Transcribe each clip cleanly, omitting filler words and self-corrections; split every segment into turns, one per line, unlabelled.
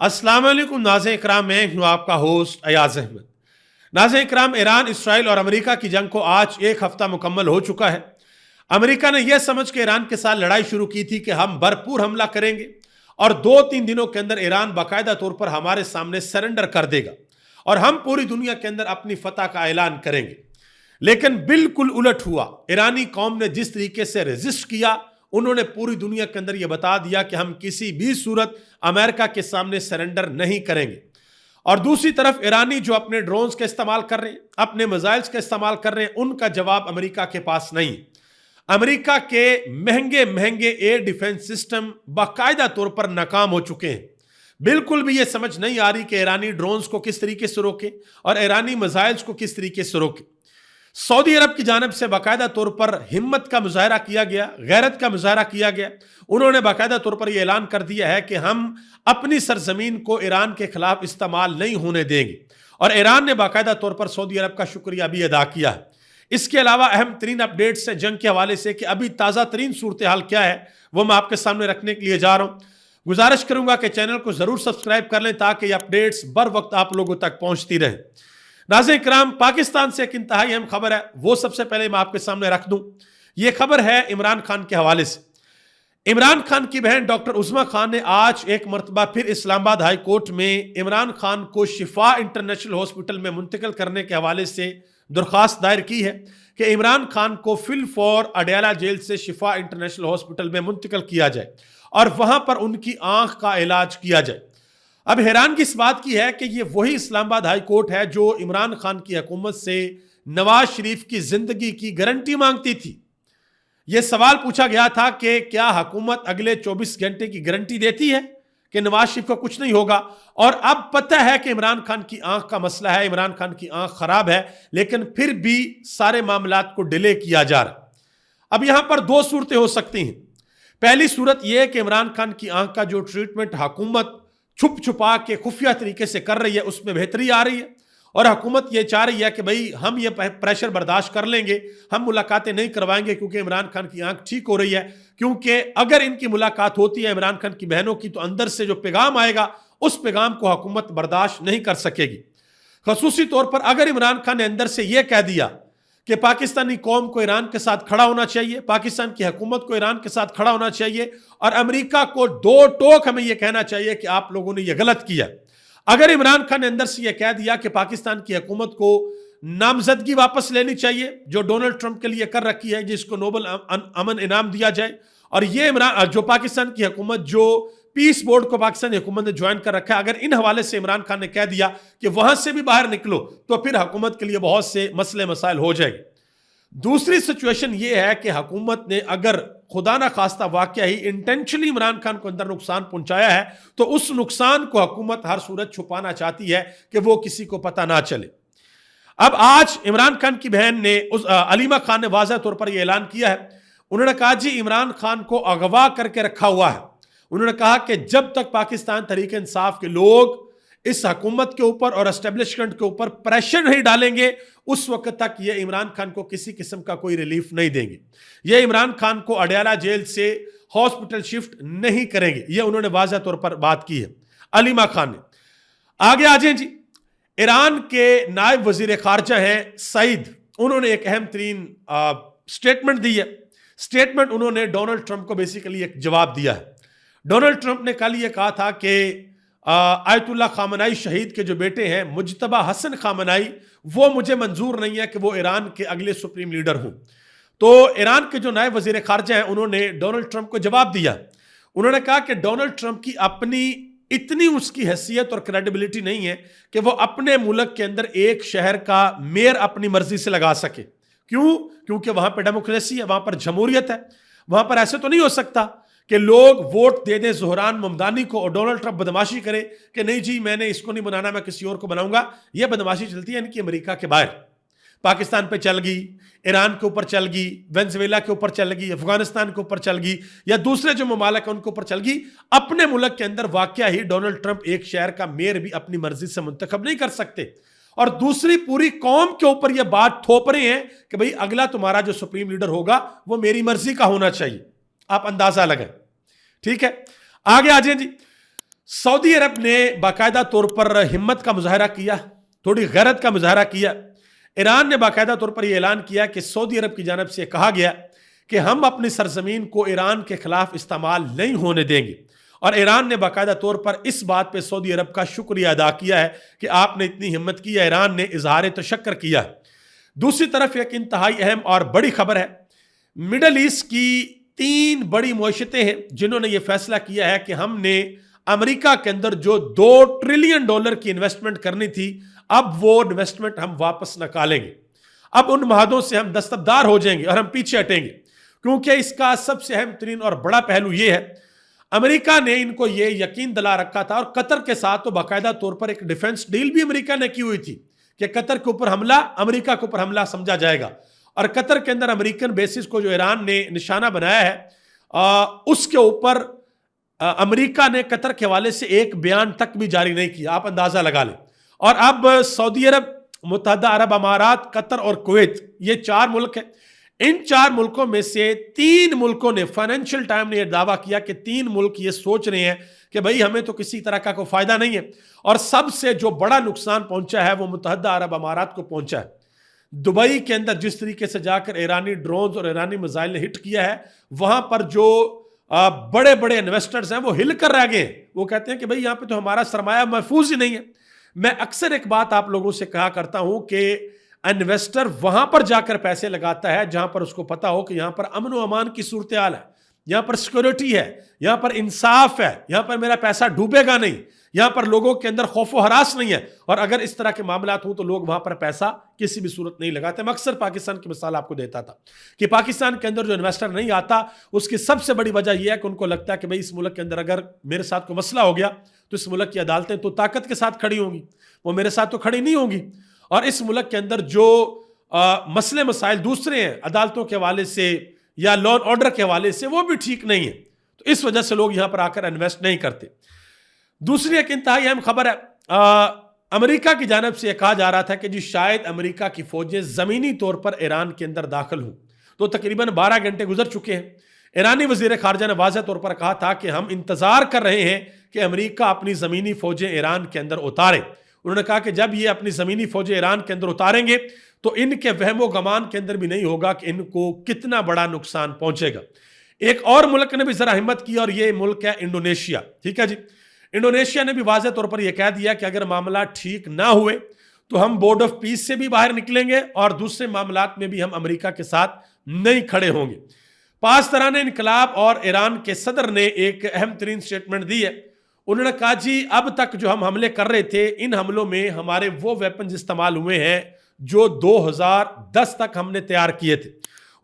अस्सलाम वालेकुम नाज़रीन इकराम, मैं हूं आपका होस्ट अयाज अहमद। नाज़रीन इकराम, ईरान, इसराइल और अमेरिका की जंग को आज एक हफ्ता मुकम्मल हो चुका है। अमेरिका ने यह समझ के ईरान के साथ लड़ाई शुरू की थी कि हम भरपूर हमला करेंगे और 2-3 दिनों के अंदर ईरान बाकायदा तौर पर हमारे सामने सरेंडर कर देगा और हम पूरी दुनिया के अंदर अपनी फतह का ऐलान करेंगे। लेकिन बिल्कुल उलट हुआ। ईरानी कौम ने जिस तरीके से रेजिस्ट किया, उन्होंने पूरी दुनिया के अंदर यह बता दिया कि हम किसी भी सूरत अमेरिका के सामने सरेंडर नहीं करेंगे। और दूसरी तरफ ईरानी जो अपने ड्रोन्स का इस्तेमाल कर रहे हैं, अपने मिसाइल्स का इस्तेमाल कर रहे हैं, उनका जवाब अमेरिका के पास नहीं। अमेरिका के महंगे महंगे एयर डिफेंस सिस्टम बाकायदा तौर पर नाकाम हो चुके हैं। बिल्कुल भी यह समझ नहीं आ रही कि ईरानी ड्रोन्स को किस तरीके से रोके और ईरानी मिसाइल्स को किस तरीके से रोके। सऊदी अरब की जानब से बाकायदा तौर पर हिम्मत का मुजाहरा किया गया, गैरत का मुजाहरा किया गया। उन्होंने बाकायदा तौर पर यह ऐलान कर दिया है कि हम अपनी सरजमीन को ईरान के खिलाफ इस्तेमाल नहीं होने देंगे और ईरान ने बाकायदा तौर पर सऊदी अरब का शुक्रिया भी अदा किया है। इसके अलावा अहम तरीन अपडेट्स हैं जंग के हवाले से कि अभी ताज़ा तरीन सूरत हाल क्या है, वो मैं आपके सामने रखने के लिए जा रहा हूँ। गुजारिश करूंगा कि चैनल को ज़रूर सब्सक्राइब कर लें ताकि ये अपडेट्स बर वक्त आप लोगों तक पहुँचती रहें। नाज़रीन इकराम, पाकिस्तान से एक इंतहाई अहम खबर है, वो सबसे पहले मैं आपके सामने रख दूं। यह खबर है इमरान खान के हवाले से। इमरान खान की बहन डॉक्टर उज़्मा खान ने आज एक मरतबा फिर इस्लामाबाद हाई कोर्ट में इमरान खान को शिफा इंटरनेशनल हॉस्पिटल में मुंतकिल करने के हवाले से दरख्वास्त दायर की है कि इमरान खान को फिल फॉर अडयाला जेल से शिफा इंटरनेशनल हॉस्पिटल में मुंतकिल किया जाए और वहां पर उनकी आंख का इलाज किया जाए। अब हैरान की इस बात की है कि ये वही इस्लामाबाद हाई कोर्ट है जो इमरान खान की हुकूमत से नवाज शरीफ की जिंदगी की गारंटी मांगती थी। यह सवाल पूछा गया था कि क्या हुकूमत अगले 24 घंटे की गारंटी देती है कि नवाज शरीफ को कुछ नहीं होगा। और अब पता है कि इमरान खान की आंख का मसला है, इमरान खान की आंख खराब है, लेकिन फिर भी सारे मामलात को डिले किया जा रहा। अब यहां पर दो सूरतें हो सकती हैं। पहली सूरत यह है कि इमरान खान की आंख का जो ट्रीटमेंट हुकूमत छुप छुपा के खुफिया तरीके से कर रही है, उसमें बेहतरी आ रही है और हुकूमत ये चाह रही है कि भाई हम ये प्रेशर बर्दाश्त कर लेंगे, हम मुलाकातें नहीं करवाएंगे क्योंकि इमरान खान की आंख ठीक हो रही है। क्योंकि अगर इनकी मुलाकात होती है इमरान खान की बहनों की, तो अंदर से जो पैगाम आएगा उस पैगाम को हुकूमत बर्दाश्त नहीं कर सकेगी। खसूसी तौर पर अगर इमरान खान ने अंदर से यह कह दिया कि पाकिस्तानी कौम को ईरान के साथ खड़ा होना चाहिए, पाकिस्तान की हुकूमत को ईरान के साथ खड़ा होना चाहिए और अमेरिका को दो टोक हमें यह कहना चाहिए कि आप लोगों ने यह गलत किया। अगर इमरान खान ने अंदर से यह कह दिया कि पाकिस्तान की हुकूमत को नामजदगी वापस लेनी चाहिए जो डोनाल्ड ट्रंप के लिए कर रखी है, जिसको नोबल अमन इनाम दिया जाए, और ये इमरान जो पाकिस्तान की हुकूमत जो पीस बोर्ड को पाकिस्तान हुकूमत ने ज्वाइन कर रखा है, अगर इन हवाले से इमरान खान ने कह दिया कि वहां से भी बाहर निकलो, तो फिर हुकूमत के लिए बहुत से मसले मसाइल हो जाएंगे। दूसरी सिचुएशन यह है कि हुकूमत ने अगर खुदा ना खास्ता वाकया ही इंटेंशनली इमरान खान को अंदर नुकसान पहुंचाया है, तो उस नुकसान को हुकूमत हर सूरत छुपाना चाहती है कि वो किसी को पता ना चले। अब आज इमरान खान की बहन ने अलीमा खान ने वाज़ह तौर पर यह ऐलान किया है। उन्होंने कहा जी इमरान खान को अगवा करके रखा हुआ है। उन्होंने कहा कि जब तक पाकिस्तान तहरीक इंसाफ के लोग इस हुकूमत के ऊपर और एस्टेब्लिशमेंट के ऊपर प्रेशर नहीं डालेंगे, उस वक्त तक ये इमरान खान को किसी किस्म का कोई रिलीफ नहीं देंगे। ये इमरान खान को अडयाला जेल से हॉस्पिटल शिफ्ट नहीं करेंगे। ये उन्होंने वाज़ह तौर पर बात की है अलीमा खान ने। आगे आ जाए जी, ईरान के नायब वजीर खारजा हैं सईद, उन्होंने एक अहम तरीन स्टेटमेंट दी है। स्टेटमेंट उन्होंने डोनाल्ड ट्रंप को बेसिकली एक जवाब दिया है। डोनाल्ड ट्रंप ने कल ये कहा था कि आयतुल्ला खामनाई शहीद के जो बेटे हैं मुज्तबा हसन खामनाई, वो मुझे मंजूर नहीं है कि वो ईरान के अगले सुप्रीम लीडर हों। तो ईरान के जो नायब वजीर खारजा हैं उन्होंने डोनाल्ड ट्रंप को जवाब दिया। उन्होंने कहा कि डोनाल्ड ट्रंप की अपनी इतनी उसकी हैसियत और क्रेडिबिलिटी नहीं है कि वो अपने मुल्क के अंदर एक शहर का मेयर अपनी मर्जी से लगा सके। क्यों? क्योंकि वहां पर डेमोक्रेसी है, वहां पर जमहूरियत है। वहां पर ऐसे तो नहीं हो सकता कि लोग वोट दे दें ज़ोहरान ममदानी को और डोनाल्ड ट्रंप बदमाशी करे कि नहीं जी मैंने इसको नहीं बनाना, मैं किसी और को बनाऊंगा। यह बदमाशी चलती है इनकी अमेरिका के बाहर, पाकिस्तान पे चल गई, ईरान के ऊपर चल गई, वेनेजुएला के ऊपर चल गई, अफगानिस्तान के ऊपर चल गई, या दूसरे जो ममालिक हैं उनके ऊपर चल गई। अपने मुल्क के अंदर वाकया ही डोनाल्ड ट्रंप एक शहर का मेयर भी अपनी मर्जी से मुंतखब नहीं कर सकते। और दूसरी पूरी कौम के ऊपर यह बात थोप रहे हैं कि भाई अगला तुम्हारा जो सुप्रीम लीडर होगा वो मेरी मर्जी का होना चाहिए। आप अंदाजा लगाएं। ठीक है, आगे आ जाए जी। सऊदी अरब ने बाकायदा तौर पर हिम्मत का मुजाहरा किया, थोड़ी गैरत का मुजाहरा किया। ईरान ने बाकायदा तौर पर यह ऐलान किया कि सऊदी अरब की जानब से कहा गया कि हम अपनी सरजमीन को ईरान के खिलाफ इस्तेमाल नहीं होने देंगे, और ईरान ने बाकायदा तौर पर इस बात पर सऊदी अरब का शुक्रिया अदा किया है कि आपने इतनी हिम्मत की है। ईरान ने इजहार तशक्कर किया। दूसरी तरफ एक इंतहाई अहम और बड़ी खबर है, मिडल ईस्ट की 3 बड़ी मुआशरतें हैं जिन्होंने यह फैसला किया है कि हमने अमेरिका के अंदर जो $2 ट्रिलियन की इन्वेस्टमेंट करनी थी, अब वो इन्वेस्टमेंट हम वापस निकालेंगे। अब उन महादों से हम दस्तबरदार हो जाएंगे और हम पीछे हटेंगे, क्योंकि इसका सबसे अहम तरीन और बड़ा पहलू यह है, अमेरिका ने इनको यह यकीन दिला रखा था, और कतर के साथ तो बाकायदा तौर पर एक डिफेंस डील भी अमेरिका ने की हुई थी कि कतर के ऊपर हमला, अमेरिका के ऊपर हमला समझा जाएगा। और कतर के अंदर अमेरिकन बेसिस को जो ईरान ने निशाना बनाया है, उसके ऊपर अमेरिका ने कतर के हवाले से एक बयान तक भी जारी नहीं किया। आप अंदाजा लगा लें। और अब सऊदी अरब, मुत्तहदा अरब अमारात, कतर और कुवैत, ये 4 मुल्क हैं। इन 4 मुल्कों में से 3 मुल्कों ने, फाइनेंशियल टाइम ने यह दावा किया कि 3 मुल्क ये सोच रहे हैं कि भाई हमें तो किसी तरह का कोई फायदा नहीं है, और सबसे जो बड़ा नुकसान पहुंचा है वो मुत्तहदा अरब अमारात को पहुंचा है। दुबई के अंदर जिस तरीके से जाकर ईरानी ड्रोन्स और ईरानी मिसाइल ने हिट किया है, वहां पर जो बड़े बड़े इन्वेस्टर्स हैं वो हिल कर रह गए। वो कहते हैं कि भाई यहां पे तो हमारा सरमाया महफूज ही नहीं है। मैं अक्सर एक बात आप लोगों से कहा करता हूं कि इन्वेस्टर वहां पर जाकर पैसे लगाता है जहां पर उसको पता हो कि यहां पर अमन व अमान की सूरत हाल है, यहां पर सिक्योरिटी है, यहां पर इंसाफ है, यहां पर मेरा पैसा डूबेगा नहीं, यहां पर लोगों के अंदर खौफ व हरास नहीं है। और अगर इस तरह के मामलात हो तो लोग वहां पर पैसा किसी भी सूरत नहीं लगाते। मैं अक्सर पाकिस्तान की मिसाल आपको देता था कि पाकिस्तान के अंदर जो इन्वेस्टर नहीं आता, उसकी सबसे बड़ी वजह यह है कि उनको लगता है कि भाई इस मुल्क के अंदर अगर मेरे साथ कोई मसला हो गया तो इस मुल्क की अदालतें तो ताकत के साथ खड़ी होंगी, वो मेरे साथ तो खड़ी नहीं होंगी। और इस मुल्क के अंदर जो मसले मसाइल दूसरे हैं अदालतों के हवाले से या लॉ एंड ऑर्डर के हवाले से, वो भी ठीक नहीं है। तो इस वजह से लोग यहां पर आकर इन्वेस्ट नहीं करते। दूसरी एक इंतहाई अहम खबर है, अमेरिका की जानब से कहा जा रहा था कि जी शायद अमेरिका की फौजें जमीनी तौर पर ईरान के अंदर दाखिल हों। तो तकरीबन 12 घंटे गुजर चुके हैं। ईरानी वजीर खारजा ने वाज़ेह तौर पर कहा था कि हम इंतजार कर रहे हैं कि अमेरिका अपनी जमीनी फौजें ईरान के अंदर उतारे। उन्होंने कहा कि जब ये अपनी जमीनी फौजें ईरान के अंदर उतारेंगे तो इनके वहमो गमान के अंदर भी नहीं होगा कि इनको कितना बड़ा नुकसान पहुंचेगा। एक और मुल्क ने भी जरा हिम्मत की, और ये मुल्क है इंडोनेशिया। ठीक है जी, इंडोनेशिया ने भी वाज़ेह तौर पर यह कह दिया कि अगर मामला ठीक ना हुए तो हम बोर्ड ऑफ पीस से भी बाहर निकलेंगे, और दूसरे मामलात में भी हम अमेरिका के साथ नहीं खड़े होंगे। पासदारान इनकलाब और ईरान के सदर ने एक अहम तरीन स्टेटमेंट दी है। उन्होंने कहा जी अब तक जो हम हमले कर रहे थे, इन हमलों में हमारे वो वेपन्स इस्तेमाल हुए हैं जो 2010 तक हमने तैयार किए थे।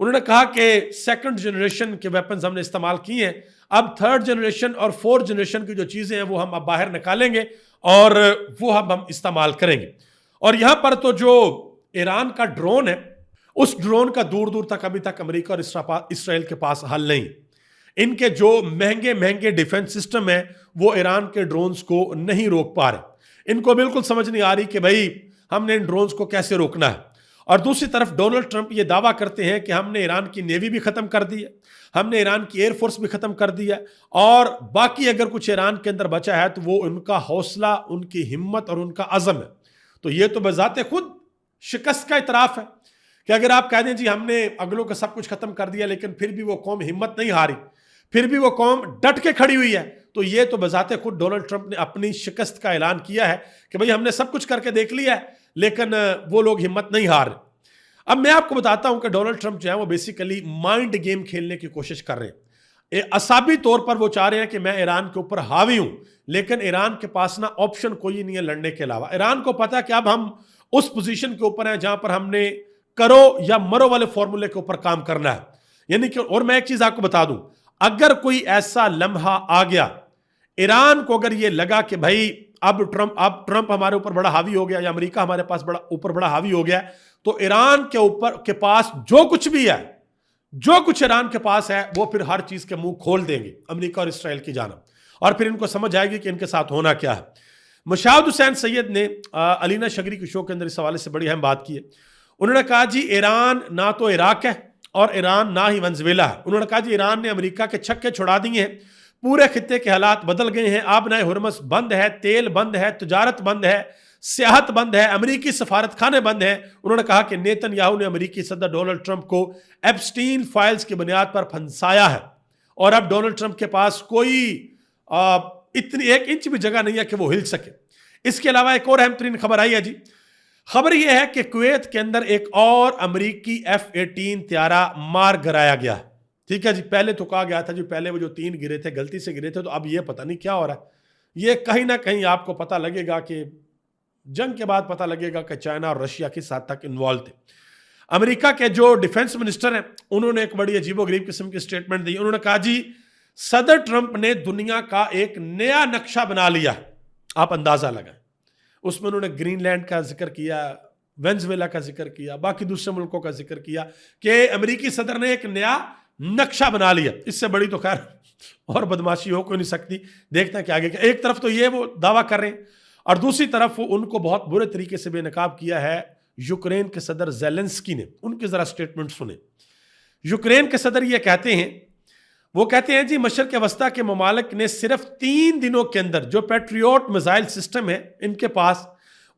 उन्होंने कहा कि सेकंड जनरेशन के वेपन्स हमने इस्तेमाल किए हैं, अब थर्ड जनरेशन और फोर्थ जनरेशन की जो चीज़ें हैं वो हम अब बाहर निकालेंगे और वो हम इस्तेमाल करेंगे। और यहाँ पर तो जो ईरान का ड्रोन है, उस ड्रोन का दूर दूर तक अभी तक अमेरिका और इसराइल के पास हल नहीं। इनके जो महंगे महंगे डिफेंस सिस्टम है वो ईरान के ड्रोन्स को नहीं रोक पा रहे। इनको बिल्कुल समझ नहीं आ रही कि भाई हमने इन ड्रोन्स को कैसे रोकना है। और दूसरी तरफ डोनाल्ड ट्रंप ये दावा करते हैं कि हमने ईरान की नेवी भी खत्म कर दी है, हमने ईरान की एयरफोर्स भी खत्म कर दी है, और बाकी अगर कुछ ईरान के अंदर बचा है तो वो उनका हौसला, उनकी हिम्मत और उनका अज़म है। तो ये तो बजाते खुद शिकस्त का इतराफ है कि अगर आप कह दें जी हमने अगलों का सब कुछ खत्म कर दिया लेकिन फिर भी वो कौम हिम्मत नहीं हारी, फिर भी वो कौम डट के खड़ी हुई है, तो ये तो बजाते खुद डोनाल्ड ट्रंप ने अपनी शिकस्त का ऐलान किया है कि भाई हमने सब कुछ करके देख लिया है लेकिन वो लोग हिम्मत नहीं हार रहे। अब मैं आपको बताता हूं कि डोनाल्ड ट्रंप जो है वो बेसिकली माइंड गेम खेलने की कोशिश कर रहे हैं। असाबी तौर पर वो चाह रहे हैं कि मैं ईरान के ऊपर हावी हूं, लेकिन ईरान के पास ना ऑप्शन कोई नहीं है लड़ने के अलावा। ईरान को पता है कि अब हम उस पोजीशन के ऊपर हैं जहां पर हमने करो या मरो वाले फॉर्मूले के ऊपर काम करना है। यानी कि, और मैं एक चीज आपको बता दूं, अगर कोई ऐसा लम्हा आ गया, ईरान को अगर ये लगा कि भाई अब ट्रंप हमारे ऊपर बड़ा हावी हो गया या अमेरिका हमारे पास ऊपर बड़ा हावी हो गया, तो ईरान के पास जो कुछ भी है, जो कुछ ईरान के पास है, वो फिर हर चीज के मुंह खोल देंगे अमेरिका और इसराइल की जानब, और फिर इनको समझ आएगी कि इनके साथ होना क्या है। मुशाहिद हुसैन सैयद ने अलीना शगरी के शो के अंदर इस हवाले से बड़ी अहम बात की है। उन्होंने कहा जी ईरान ना तो इराक है और ईरान ना ही वेनेजुएला है। उन्होंने कहा जी ईरान ने अमेरिका के छक्के छुड़ा दिए हैं, पूरे खित्ते के हालात बदल गए हैं। आबनाए हुरमस बंद है, तेल बंद है, तजारत बंद है, सियाहत बंद है, अमेरिकी सफारत खाने बंद हैं। उन्होंने कहा कि नेतन्याहू ने अमेरिकी सदर डोनाल्ड ट्रंप को एप्स्टीन फाइल्स की बुनियाद पर फंसाया है और अब डोनाल्ड ट्रंप के पास कोई इतनी 1 इंच भी जगह नहीं है कि वो हिल सके। इसके अलावा एक और अहम तरीन खबर आई है जी। खबर यह है कि कुवैत के अंदर एक और अमेरिकी F-18 त्यारा मार गिराया गया। ठीक है जी, पहले तो कहा गया था जी पहले वो जो 3 गिरे थे गलती से गिरे थे, तो अब ये पता नहीं क्या हो रहा है। ये कहीं ना कहीं आपको पता लगेगा कि जंग के बाद पता लगेगा कि चाइना और रशिया किस हद तक इन्वॉल्व थे। अमेरिका के जो डिफेंस मिनिस्टर हैं उन्होंने एक बड़ी अजीबोगरीब किस्म की स्टेटमेंट दी। उन्होंने कहा जी सदर ट्रंप ने दुनिया का एक नया नक्शा बना लिया। आप अंदाजा लगाएं, उसमें उन्होंने ग्रीनलैंड का जिक्र किया, वेनेजुएला का जिक्र किया, बाकी दूसरे मुल्कों का जिक्र किया कि अमेरिकी सदर ने एक नया नक्शा बना लिया। इससे बड़ी तो खैर और बदमाशी हो कोई नहीं सकती। देखते हैं कि आगे क्या। एक तरफ तो ये वो दावा कर रहे हैं और दूसरी तरफ उनको बहुत बुरे तरीके से बेनकाब किया है यूक्रेन के सदर ज़ेलेंस्की ने। उनकी जरा स्टेटमेंट सुने। यूक्रेन के सदर ये कहते हैं, वो कहते हैं जी मशरक़ वस्ता के ममालिक ने सिर्फ 3 दिनों के अंदर जो पैट्रियोट मिसाइल सिस्टम है इनके पास,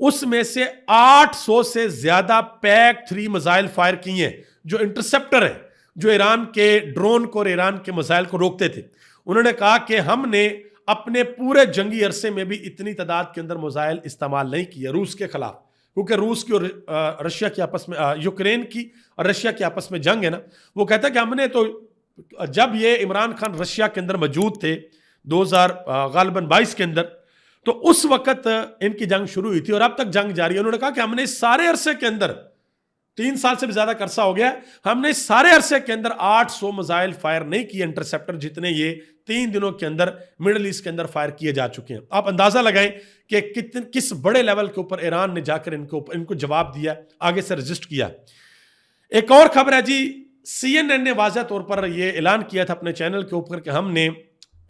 उसमें से 800 से ज्यादा PAC-3 मिसाइल फायर किए हैं, जो इंटरसेप्टर है, जो ईरान के ड्रोन को और ईरान के मिसाइल को रोकते थे। उन्होंने कहा कि हमने अपने पूरे जंगी अरसे में भी इतनी तादाद के अंदर मिसाइल इस्तेमाल नहीं किया रूस के खिलाफ, क्योंकि रूस की और रशिया की आपस में, यूक्रेन की और रशिया की आपस में जंग है ना। वो कहता है कि हमने तो जब ये इमरान खान रशिया के अंदर मौजूद थे 2022 के अंदर, तो उस वक्त इनकी जंग शुरू हुई थी और अब तक जंग जारी है। उन्होंने कहा कि हमने इस सारे अरसे के अंदर 3 साल से भी ज्यादा अरसा हो गया, हमने इस सारे अरसे के अंदर 800 मिसाइल फायर नहीं किए इंटरसेप्टर, जितने ये 3 दिनों के अंदर मिडल ईस्ट के अंदर फायर किए जा चुके हैं। आप अंदाजा लगाएं कि किस बड़े लेवल के ऊपर ईरान ने जाकर इनको जवाब दिया, आगे से रजिस्ट किया। एक और खबर है जी, CNN ने वाज़ह तौर पर यह ऐलान किया था अपने चैनल के ऊपर कि हमने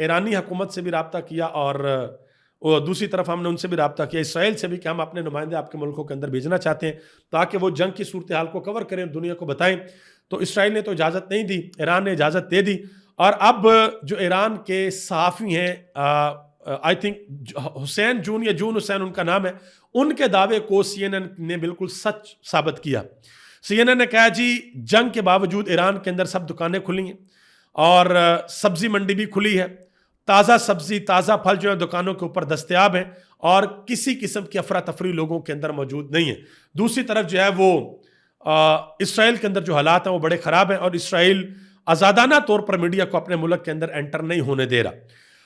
ईरानी हुकूमत से भी रब्ता किया और दूसरी तरफ हमने उनसे भी रब्ता किया, इसराइल से भी, कि हम अपने नुमाइंदे आपके मुल्कों के अंदर भेजना चाहते हैं ताकि वो जंग की सूरत हाल को कवर करें, दुनिया को बताएं। तो इसराइल ने तो इजाज़त नहीं दी, ईरान ने इजाज़त दे दी। और अब जो ईरान के सहाफ़ी हैं, आई थिंक हुसैन जून या जून हुसैन उनका नाम है, उनके दावे को CNN ने बिल्कुल सच साबित किया। CNN ने कहा जी जंग के बावजूद ईरान के अंदर सब दुकानें खुली हैं और सब्जी मंडी भी खुली है, ताज़ा सब्जी ताज़ा फल जो है दुकानों के ऊपर दस्तयाब है और किसी किस्म की अफरा तफरी लोगों के अंदर मौजूद नहीं है। दूसरी तरफ जो है वो इसराइल के अंदर जो हालात हैं वो बड़े ख़राब हैं और इसराइल आज़ादाना तौर पर मीडिया को अपने मुल्क के अंदर एंटर नहीं होने दे रहा।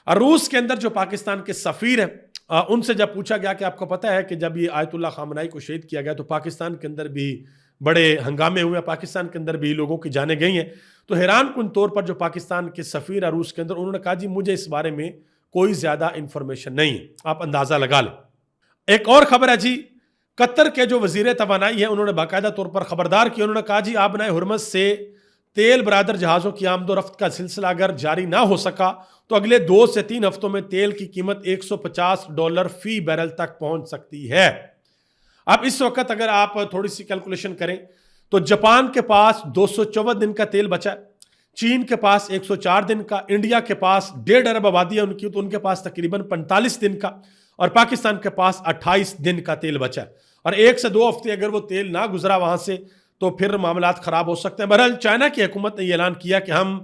और रूस के अंदर जो पाकिस्तान के सफ़ीर हैं, उनसे जब पूछा गया कि आपको पता है कि जब ये आयतुल्लाह खामनाई को शहीद किया गया तो पाकिस्तान के अंदर भी बड़े हंगामे हुए, पाकिस्तान के अंदर भी लोगों की जानें गई हैं, तो हैरान कुन तौर पर जो पाकिस्तान के सफ़ीर है रूस के अंदर, उन्होंने कहा जी मुझे इस बारे में कोई ज़्यादा इंफॉर्मेशन नहीं है। आप अंदाज़ा लगा लें। एक और खबर है जी, कतर के जो वज़ीर तवानाई है उन्होंने बाकायदा तौर पर खबरदार किया। उन्होंने कहा जी आबनाए हुरमज़ से तेल बरादर जहाज़ों की आमदोरफ्त का सिलसिला अगर जारी ना हो सका तो अगले 2 से 3 हफ्तों में तेल की कीमत $150 फी बैरल तक पहुंच सकती है। अब इस वक्त अगर आप थोड़ी सी कैलकुलेशन करें तो जापान के पास 214 दिन का तेल बचा, चीन के पास 104 दिन का, इंडिया के पास 1.5 अरब आबादी है उनकी, तो उनके पास तकरीबन 45 दिन का, और पाकिस्तान के पास 28 दिन का तेल बचा। और 1 से 2 हफ्ते अगर वो तेल ना गुजरा वहां से तो फिर मामलात खराब हो सकते हैं। बहरहाल चाइना की हुकूमत ने ऐलान किया कि हम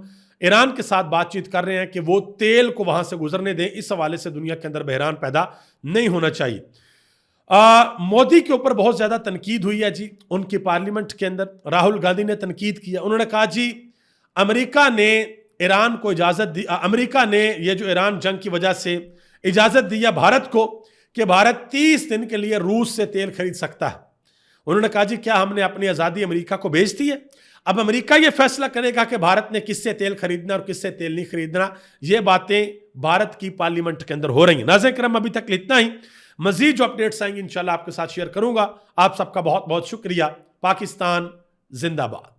ईरान के साथ बातचीत कर रहे हैं कि वो तेल को वहां से गुजरने दें। इस हवाले से दुनिया के अंदर बहरान पैदा नहीं होना चाहिए। मोदी के ऊपर बहुत ज्यादा तनकीद हुई है जी, उनकी पार्लियामेंट के अंदर राहुल गांधी ने तनकीद किया। उन्होंने कहा जी अमेरिका ने ईरान को इजाजत दी, अमेरिका ने ये जो ईरान जंग की वजह से इजाजत दी है भारत को कि भारत 30 दिन के लिए रूस से तेल खरीद सकता है। उन्होंने कहा जी क्या हमने अपनी आजादी अमेरिका को बेच दी है? अब अमेरिका ये फैसला करेगा कि भारत ने किससे तेल खरीदना और किससे तेल नहीं खरीदना। ये बातें भारत की पार्लियामेंट के अंदर हो रही हैं। नाज़रीन करम अभी तक इतना ही, मजीद जो अपडेट्स आएंगे इंशाल्लाह आपके साथ शेयर करूंगा। आप सबका बहुत बहुत शुक्रिया। पाकिस्तान जिंदाबाद।